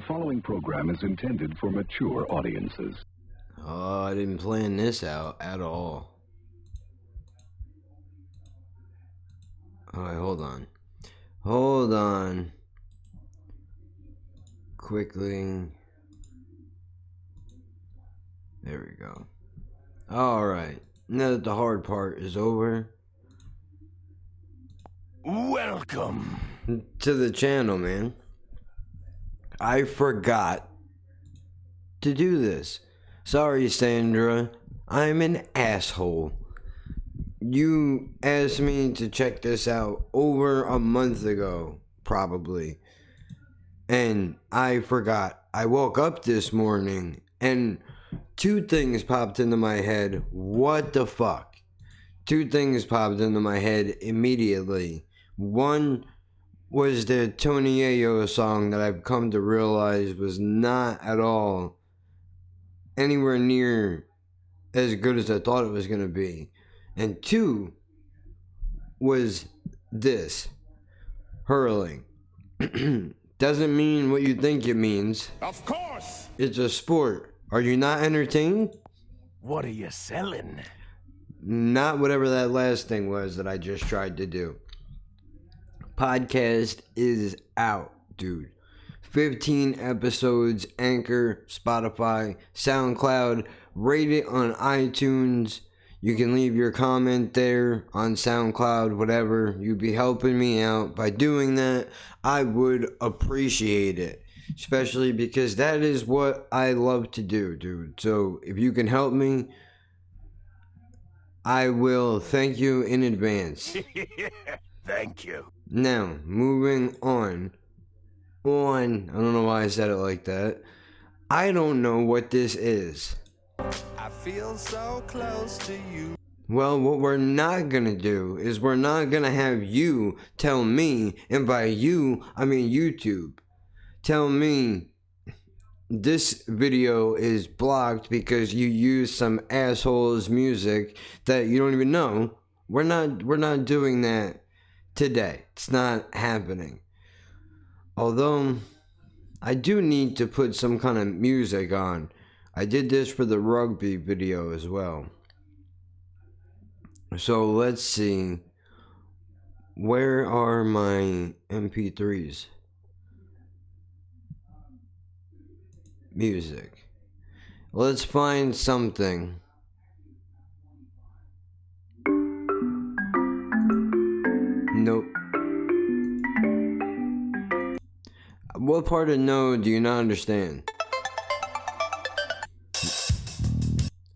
following program is intended for mature audiences. Oh, I didn't plan this out at all. Alright, hold on. Hold on. Quickly. There we go. Alright. Now that the hard part is over. Welcome to the channel, man. I forgot to do this. Sorry, Sandra. I'm an asshole. You asked me to check this out over a month ago, probably. And I forgot. I woke up this morning and two things popped into my head. What the fuck? Two things popped into my head immediately. One was the Tony Ayo song that I've come to realize was not at all anywhere near as good as I thought it was going to be. And two was this. Hurling. Doesn't mean what you think it means. Of course. It's a sport. Are you not entertained? What are you selling? Not whatever that last thing was that I just tried to do. Podcast is out, dude. 15 episodes, Anchor, Spotify, SoundCloud. Rate it on iTunes. You can leave your comment there on SoundCloud, whatever. You'd be helping me out by doing that. I would appreciate it. Especially because that is what I love to do, dude. So if you can help me, I will thank you in advance. Thank you. Now, moving on. I don't know why I said it like that. I don't know what this is. I feel so close to you. Well, what we're not gonna do is we're not gonna have you tell me, and by you, I mean YouTube, tell me this video is blocked because you use some asshole's music that you don't even know. We're not doing that today. It's not happening. Although I do need to put some kind of music on. I did this for the rugby video as well. So let's see. Where are my MP3s? Music. Let's find something. Nope. What part of no do you not understand?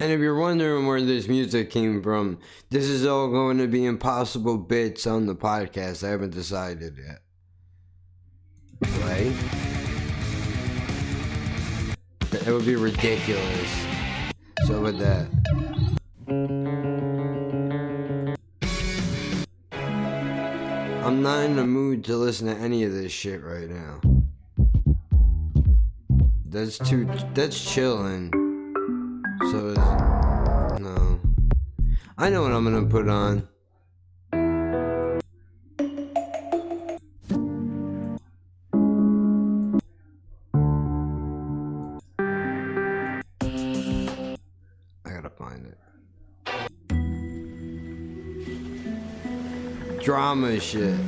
And if you're wondering where this music came from, this is all going to be impossible bits on the podcast. I haven't decided yet. Right? It would be ridiculous. So with that. I'm not in the mood to listen to any of this shit right now. That's chilling. So no. I know what I'm gonna put on. I gotta find it. Drama shit.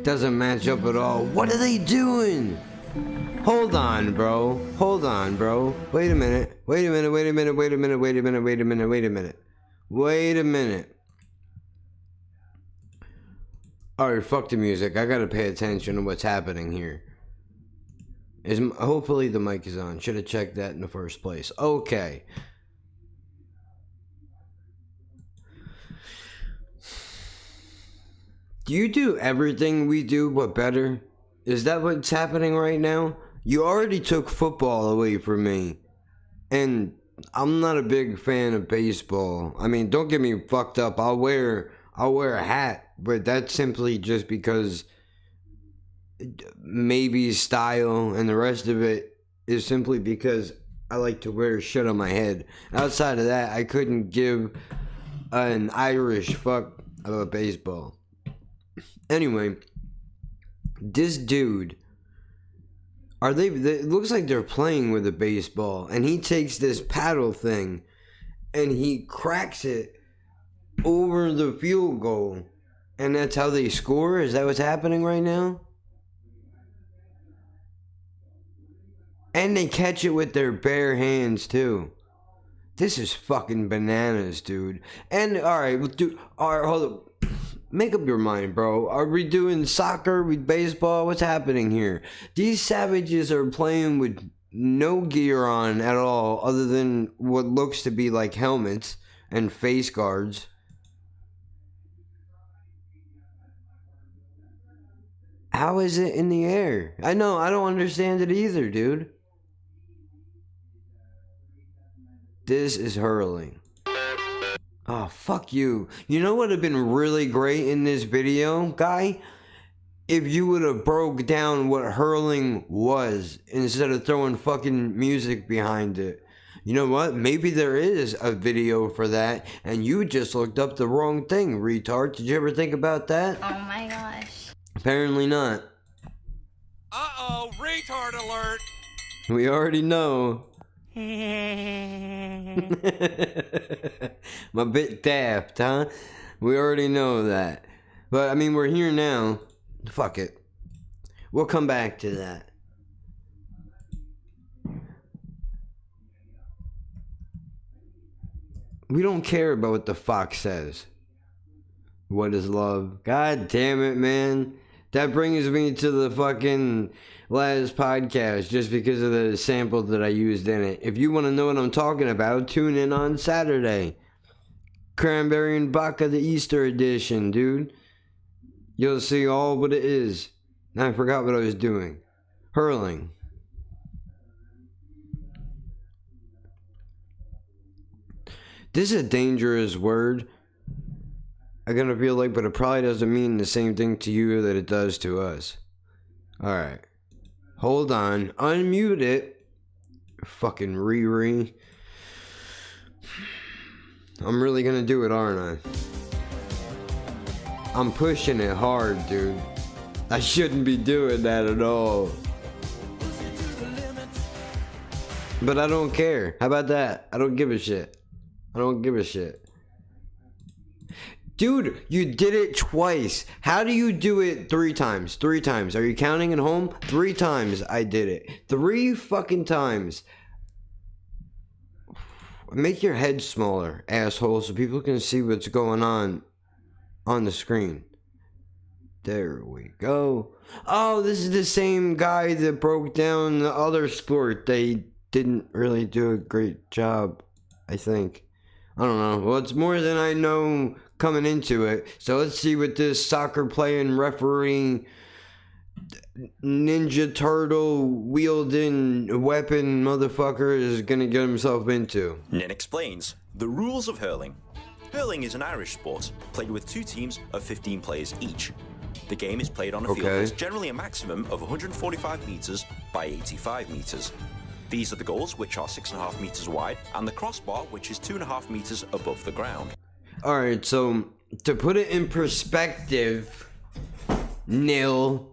Doesn't match up at all. What are they doing? Hold on, bro. Hold on, bro. Wait a minute. Wait a minute. Wait a minute. Wait a minute. Wait a minute. Wait a minute. Wait a minute. Wait a minute. Alright, fuck the music. I gotta pay attention to what's happening here. Hopefully the mic is on. Should have checked that in the first place. Okay. Do you do everything we do but better? Is that what's happening right now? You already took football away from me. And I'm not a big fan of baseball. I mean, don't get me fucked up. I'll wear a hat, but that's simply just because maybe style, and the rest of it is simply because I like to wear shit on my head. Outside of that, I couldn't give an Irish fuck about baseball. Anyway, this dude, it looks like they're playing with a baseball, and he takes this paddle thing and he cracks it over the field goal, and that's how they score? Is that what's happening right now? And they catch it with their bare hands too. This is fucking bananas, dude. And alright, hold up. Make up your mind, bro. Are we doing soccer with baseball? What's happening here? These savages are playing with no gear on at all, other than what looks to be like helmets and face guards. How is it in the air? I know, I don't understand it either, dude. This is hurling. Oh, fuck you. You know what would have been really great in this video, guy? If you would have broke down what hurling was instead of throwing fucking music behind it. You know what? Maybe there is a video for that and you just looked up the wrong thing, retard. Did you ever think about that? Oh my gosh. Apparently not. Uh-oh, retard alert! We already know. My bit daft, huh? We already know that. But, I mean, we're here now. Fuck it. We'll come back to that. We don't care about what the fox says. What is love? God damn it, man. That brings me to the fucking last podcast just because of the sample that I used in it. If you want to know what I'm talking about, tune in on Saturday. Cranberry and Vodka, the Easter edition, dude. You'll see all what it is. I forgot what I was doing. Hurling. This is a dangerous word. I'm gonna feel like, but it probably doesn't mean the same thing to you that it does to us. Alright. Hold on. Unmute it. Fucking Riri. I'm really gonna do it, aren't I? I'm pushing it hard, dude. I shouldn't be doing that at all. But I don't care. How about that? I don't give a shit. I don't give a shit. Dude, you did it twice. How do you do it 3 times? 3 times. Are you counting at home? 3 times I did it. 3 fucking times. Make your head smaller, asshole, so people can see what's going on the screen. There we go. Oh, this is the same guy that broke down the other sport. They didn't really do a great job, I think. I don't know. Well, it's more than I know coming into it. So let's see what this soccer playing referee Ninja Turtle wielding weapon motherfucker is gonna get himself into. Nin explains the rules of hurling. Hurling is an Irish sport played with 2 teams of 15 players each. The game is played on a field that's generally a maximum of 145 metres by 85 metres. These are the goals, which are 6.5 metres wide, and the crossbar, which is 2.5 metres above the ground. Alright, so to put it in perspective, Nil,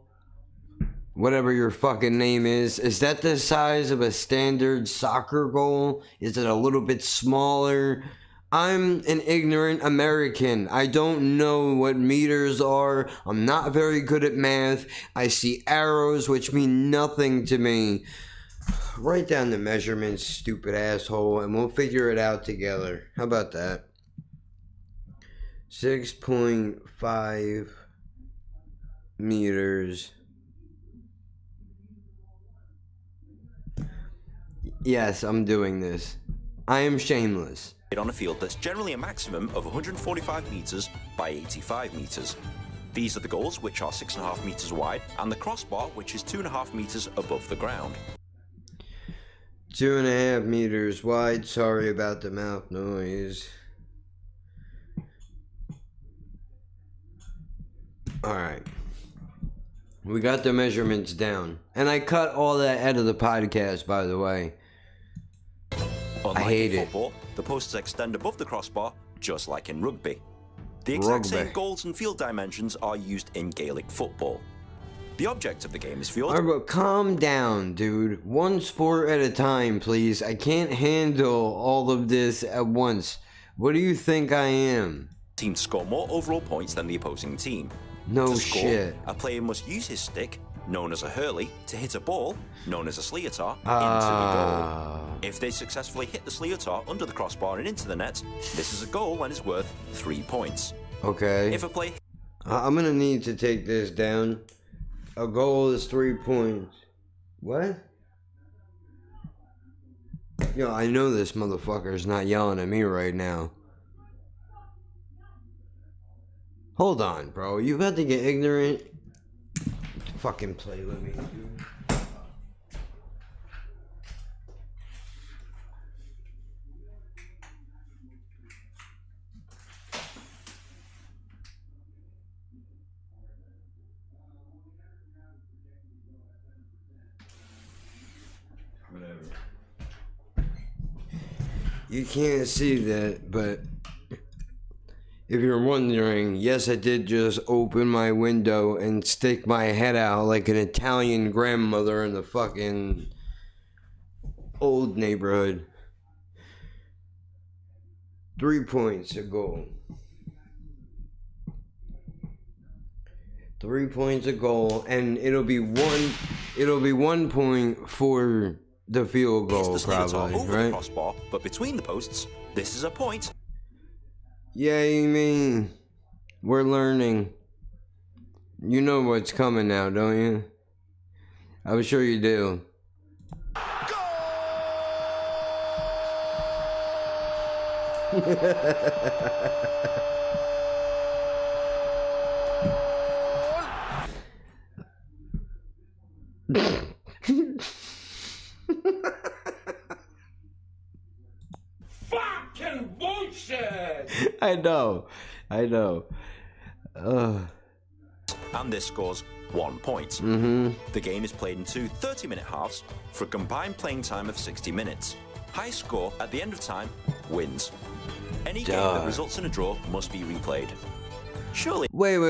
whatever your fucking name is that the size of a standard soccer goal? Is it a little bit smaller? I'm an ignorant American. I don't know what meters are. I'm not very good at math. I see arrows, which mean nothing to me. Write down the measurements, stupid asshole, and we'll figure it out together. How about that? 6.5 meters. Yes, I'm doing this. I am shameless. On a field that's generally a maximum of 145 metres by 85 metres. These are the goals, which are 6.5 metres wide, and the crossbar, which is 2.5 metres above the ground. 2.5 meters wide. Sorry about the mouth noise. Alright. We got the measurements down. And I cut all that out of the podcast, by the way. Unlike I hate football, the posts extend above the crossbar just like in rugby. The exact same goals and field dimensions are used in Gaelic football. The object of the game is for your Alright, but calm down, dude. One sport at a time, please. I can't handle all of this at once. What do you think I am? team to score more overall points than the opposing team. No to score, shit. A player must use his stick, known as a hurley, to hit a ball, known as a sliotar, into the goal. If they successfully hit the sliotar under the crossbar and into the net, this is a goal and is worth 3 points. Okay. If a player... I'm gonna need to take this down. A goal is 3 points. What? Yo, I know this motherfucker's not yelling at me right now. Hold on, bro. You about to get ignorant? Fucking play with me, dude. You can't see that, but if you're wondering, yes, I did just open my window and stick my head out like an Italian grandmother in the fucking old neighborhood. 3 points a goal. 3 points a goal, and it'll be 1 point for the field goal, probably, over right? The crossbar, but between the posts, this is a point. Yeah, you mean we're learning. You know what's coming now, don't you? I'm sure you do. Fucking bullshit! I know. And this scores 1 point. The game is played in two 30-minute halves for a combined playing time of 60 minutes. Highest score at the end of time wins. Any game that results in a draw must be replayed. Surely. Wait.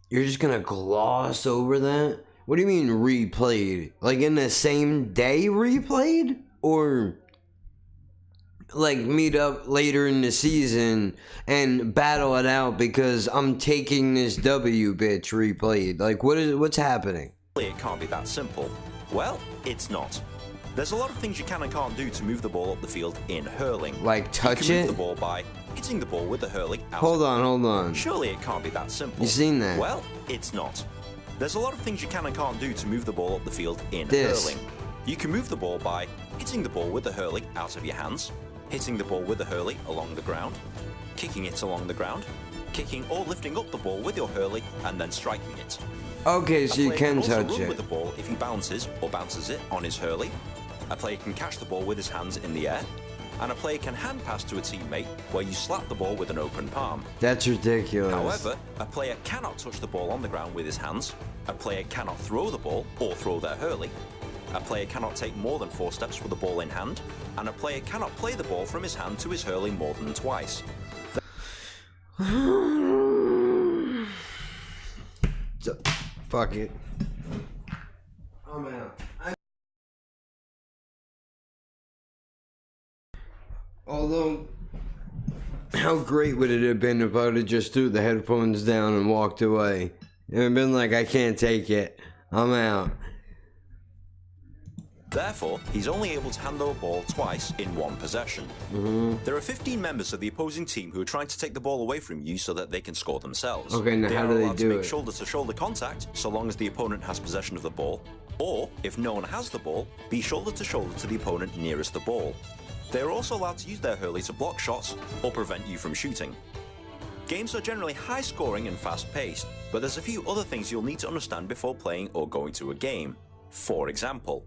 You're just gonna gloss over that? What do you mean replayed? Like in the same day replayed? Or like meet up later in the season and battle it out because I'm taking this W, bitch, replayed? Like what's happening? It can't be that simple. Well, it's not. There's a lot of things you can and can't do to move the ball up the field in hurling. Like touch you can it? move the ball by hitting the ball with the hurley out. Hold on. Surely it can't be that simple. You seen that? Well, it's not. There's a lot of things you can and can't do to move the ball up the field in This. hurling. You can move the ball by hitting the ball with the hurley out of your hands, hitting the ball with the hurley along the ground, kicking it along the ground, kicking or lifting up the ball with your hurley and then striking it. Okay, so you can also touch run it. with the ball if he bounces or bounces it on his hurley. A player can catch the ball with his hands in the air, and a player can hand pass to a teammate where you slap the ball with an open palm. That's ridiculous. However, a player cannot touch the ball on the ground with his hands, a player cannot throw the ball or throw their hurley, a player cannot take more than 4 steps with the ball in hand, and a player cannot play the ball from his hand to his hurley more than twice. Fuck it. I'm out. Although, how great would it have been if I would have just threw the headphones down and walked away? It would have been like, I can't take it. I'm out. Therefore, he's only able to handle a ball twice in one possession. There are 15 members of the opposing team who are trying to take the ball away from you so that they can score themselves. Okay, now how do they are allowed do to make it? shoulder-to-shoulder contact so long as the opponent has possession of the ball, or, if no one has the ball, be shoulder-to-shoulder to the opponent nearest the ball. They are also allowed to use their hurley to block shots or prevent you from shooting. Games are generally high-scoring and fast-paced, but there's a few other things you'll need to understand before playing or going to a game. For example,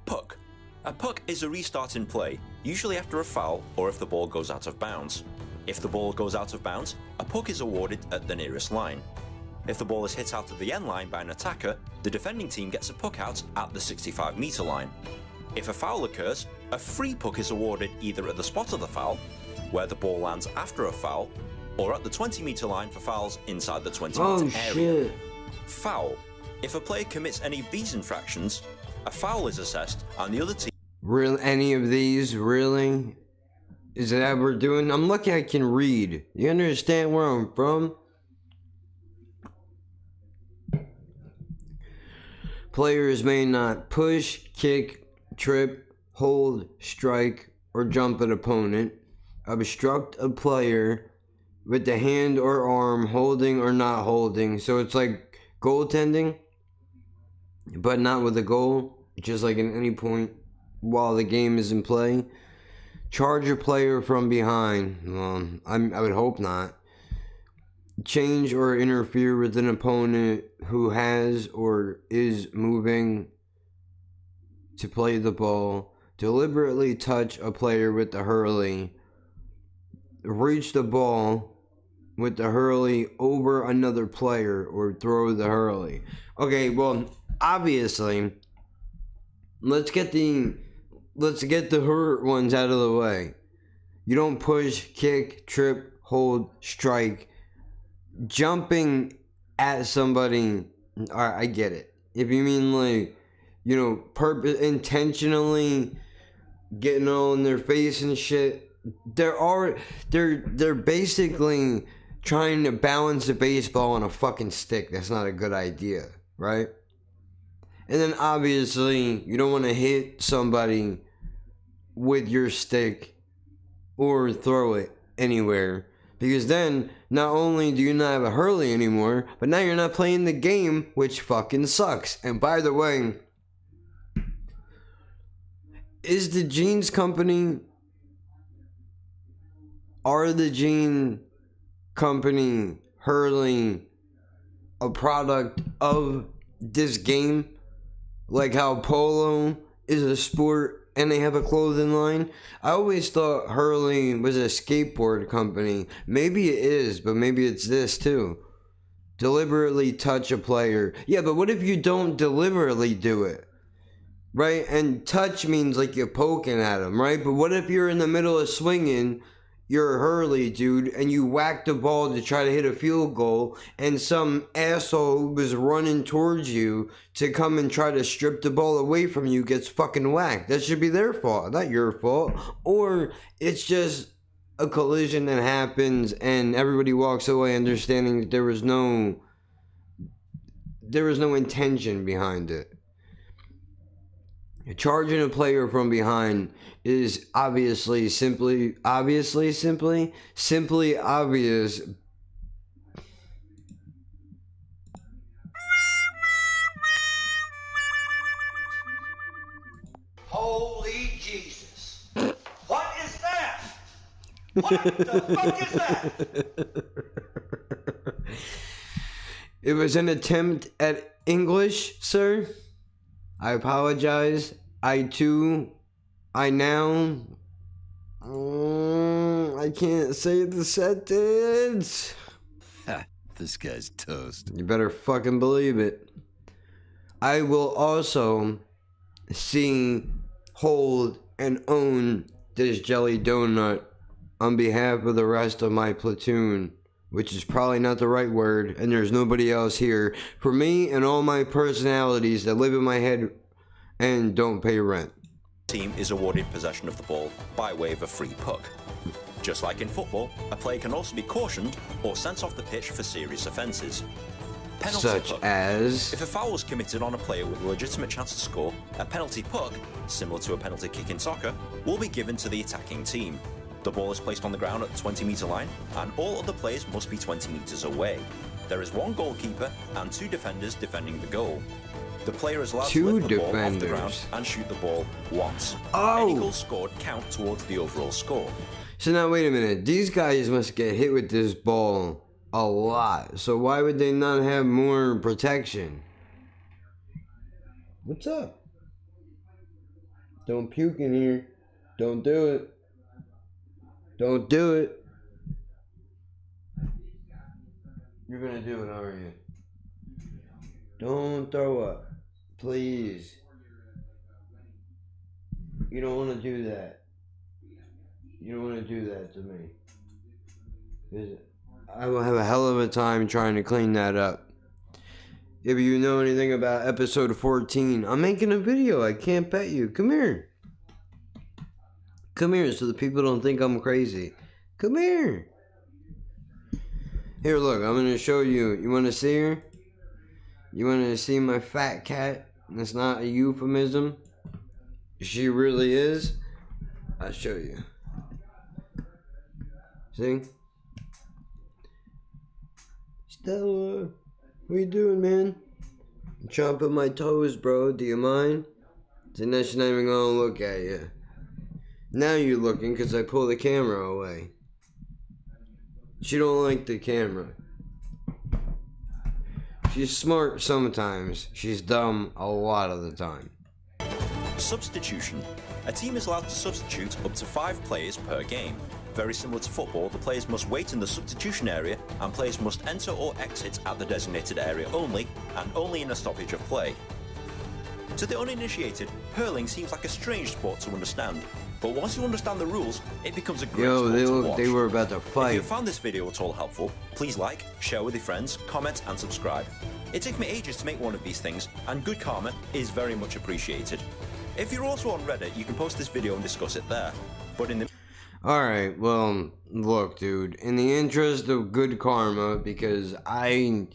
puck. A puck is a restart in play, usually after a foul or if the ball goes out of bounds. If the ball goes out of bounds, a puck is awarded at the nearest line. If the ball is hit out of the end line by an attacker, the defending team gets a puck out at the 65-meter line. If a foul occurs, a free puck is awarded either at the spot of the foul where the ball lands after a foul, or at the 20-meter line for fouls inside the 20-meter area. Shit. Foul. If a player commits any of these infractions, a foul is assessed and the other team... Any of these, really? Is that what we're doing? I'm lucky I can read. You understand where I'm from? Players may not push, kick, trip, hold, strike, or jump an opponent, obstruct a player with the hand or arm, holding or not holding. So it's like goaltending, but not with a goal, just like at any point while the game is in play. Charge a player from behind. I would hope not. Change or interfere with an opponent who has or is moving to play the ball. Deliberately touch a player with the hurley. Reach the ball with the hurley over another player or throw the hurley. Okay, well, obviously, let's get the hurt ones out of the way. You don't push, kick, trip, hold, strike. Jumping at somebody, I get it. If you mean like, intentionally getting all in their face and shit, they're basically trying to balance a baseball on a fucking stick. That's not a good idea, right? And then obviously you don't want to hit somebody with your stick or throw it anywhere, because then not only do you not have a hurley anymore, but now you're not playing the game, which fucking sucks. And by the way, are the Jeans Company hurling a product of this game? Like how polo is a sport and they have a clothing line? I always thought hurling was a skateboard company. Maybe it is, but maybe it's this too. Deliberately touch a player. Yeah, but what if you don't deliberately do it? Right? And touch means like you're poking at them, right? But what if you're in the middle of swinging your hurley, dude, and you whack the ball to try to hit a field goal, and some asshole was running towards you to come and try to strip the ball away from you gets fucking whacked? That should be their fault, not your fault. Or it's just a collision that happens and everybody walks away understanding that there was no intention behind it. Charging a player from behind is simply obvious. Holy Jesus. What is that? What the fuck is that? It was an attempt at English, sir. I apologize. I can't say the sentence. This guy's toast. You better fucking believe it. I will also see, hold, and own this jelly donut on behalf of the rest of my platoon, which is probably not the right word, and there's nobody else here. For me and all my personalities that live in my head and don't pay rent. Team is awarded possession of the ball by way of a free puck. Just like in football, a player can also be cautioned or sent off the pitch for serious offences. Penalty Such puck. as? If a foul was committed on a player with a legitimate chance to score, a penalty puck, similar to a penalty kick in soccer, will be given to the attacking team. The ball is placed on the ground at the 20-metre line, and all other players must be 20 metres away. There is one goalkeeper and two defenders defending the goal. The player is allowed to lift the ball off the ground and shoot the ball once. Any goals scored count towards the overall score. So now wait a minute. These guys must get hit with this ball a lot. So why would they not have more protection? What's up? Don't puke in here. Don't do it. Don't do it. You're gonna do it, aren't you? Don't throw up. Please. You don't want to do that. You don't want to do that to me. 'Cause I will have a hell of a time trying to clean that up. If you know anything about episode 14, I'm making a video. I can't bet you. Come here. Come here so the people don't think I'm crazy. Come here. Here, look. I'm going to show you. You want to see her? You want to see my fat cat? That's not a euphemism. She really is. I'll show you. See? Stella, what you doing, man? I'm chomping my toes, bro. Do you mind? So now she's not even gonna look at you. Now you're looking because I pull the camera away. She don't like the camera. She's smart sometimes. She's dumb a lot of the time. Substitution. A team is allowed to substitute up to 5 players per game. Very similar to football, the players must wait in the substitution area and players must enter or exit at the designated area only, and only in a stoppage of play. To the uninitiated, hurling seems like a strange sport to understand, but once you understand the rules, it becomes a great sport to watch. They were about to fight. If you found this video at all helpful, please like, share with your friends, comment and subscribe. It took me ages to make one of these things, and good karma is very much appreciated. If you're also on Reddit, you can post this video and discuss it there. But in the Alright, well, look, dude. In the interest of good karma, because I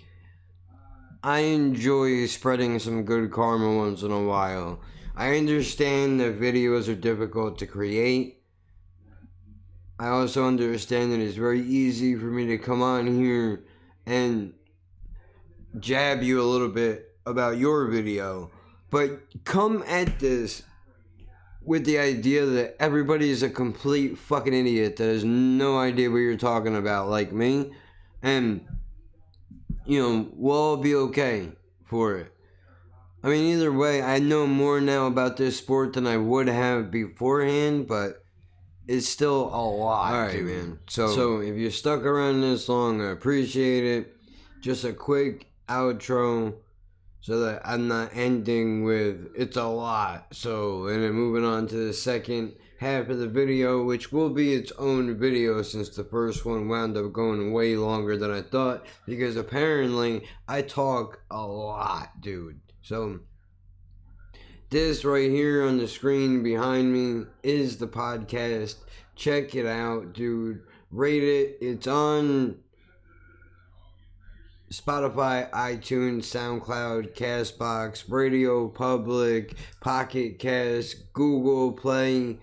enjoy spreading some good karma once in a while. I understand that videos are difficult to create. I also understand that it's very easy for me to come on here and jab you a little bit about your video. But come at this with the idea that everybody is a complete fucking idiot that has no idea what you're talking about, like me. And, you know, we'll all be okay for it. I mean, either way, I know more now about this sport than I would have beforehand, but it's still a lot. Alright, man. So if you're stuck around this long, I appreciate it. Just a quick outro, so that I'm not ending with it's a lot. So, and then moving on to the second half of the video, which will be its own video since the first one wound up going way longer than I thought, because apparently I talk a lot, dude. So, this right here on the screen behind me is the podcast. Check it out, dude. Rate it. It's on Spotify, iTunes, SoundCloud, CastBox, Radio Public, Pocket Cast, Google Play,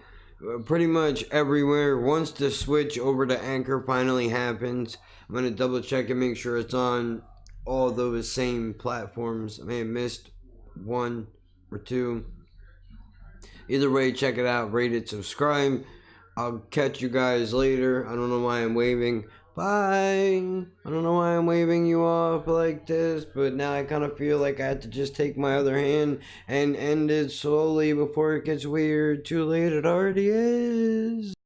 pretty much everywhere. Once the switch over to Anchor finally happens, I'm going to double check and make sure it's on all those same platforms. I may have missed one or two. Either way, check it out, rate it, subscribe. I'll catch you guys later. I don't know why I'm waving. Bye. I don't know why I'm waving you off like this, but now I kind of feel like I have to just take my other hand and end it slowly before it gets weird. Too late, it already is.